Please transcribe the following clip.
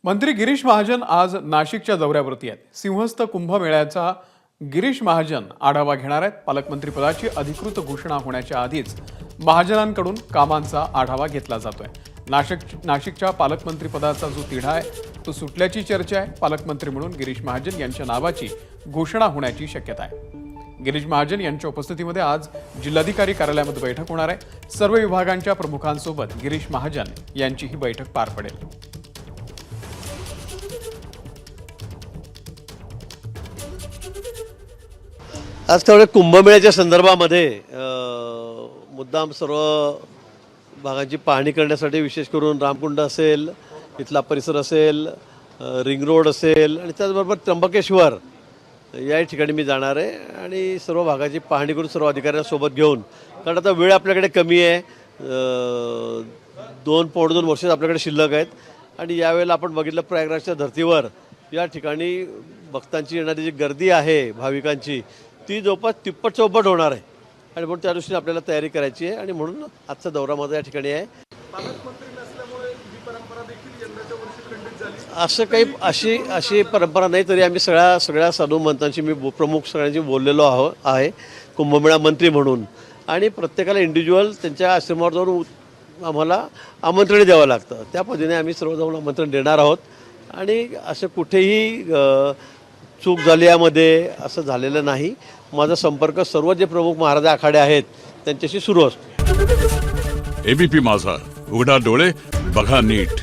मंत्री गिरीश महाजन आज नाशिकच्या दौऱ्यावरती आहेत। सिंहस्थ कुंभमेळ्याचा गिरीश महाजन आढावा घेणार आहेत। पालकमंत्रीपदाची अधिकृत घोषणा होण्याच्या आधीच महाजनांकडून कामांचा आढावा घेतला जातोय। नाशिकच्या पालकमंत्रीपदाचा जो तिढा आहे तो सुटल्याची चर्चा आहे। पालकमंत्री म्हणून गिरीश महाजन यांच्या नावाची घोषणा होण्याची शक्यता आहे। गिरीश महाजन यांच्या उपस्थितीमध्ये आज जिल्हाधिकारी कार्यालयामध्ये बैठक होणार आहे। सर्व विभागांच्या प्रमुखांसोबत गिरीश महाजन यांची ही बैठक पार पडेल। आज तेवढे कुंभमेळ्याच्या संदर्भामध्ये मुद्दाम सर्व भागांची पाहणी करण्यासाठी विशेष करून रामकुंड असेल, इथला परिसर असेल, रिंग रोड असेल आणि त्याचबरोबर त्र्यंबकेश्वर या ठिकाणी मी जाणार आहे आणि सर्व भागाची पाहणी करून सर्व अधिकाऱ्यांसोबत घेऊन, कारण आता वेळ आपल्याकडे कमी आहे, 2.2 वर्ष आपल्याकडे शिल्लक आहेत आणि यावेळेला आपण बघितलं प्रयागराजच्या धर्तीवर या ठिकाणी भक्तांची येणारी जी गर्दी आहे भाविकांची ती जवळपास तिप्पट चौपट होणार आहे आणि म्हणून त्या दृष्टीने आपल्याला तयारी करायची आहे आणि म्हणून आजचा दौरा माझा या ठिकाणी आहे। असं काही अशी परंपरा नाही, तरी आम्ही सगळ्या साधू महंतांशी मी प्रमुख सगळ्यांशी बोललेलो आहे कुंभमेळा मंत्री म्हणून, आणि प्रत्येकाला इंडिव्हिज्युअल त्यांच्या आश्रमावर जाऊन आम्हाला आमंत्रण द्यावं लागतं। त्या पद्धतीने आम्ही सर्व जाऊन आमंत्रण देणार आहोत आणि असं कुठेही चूक झाली यामध्ये असं झालेलं नाही। माझा संपर्क सर्व जे प्रमुख महाराज आखाडे आहेत त्यांच्याशी सुरू असतो। एबीपी माझा, उघडा डोळे बघा नीट।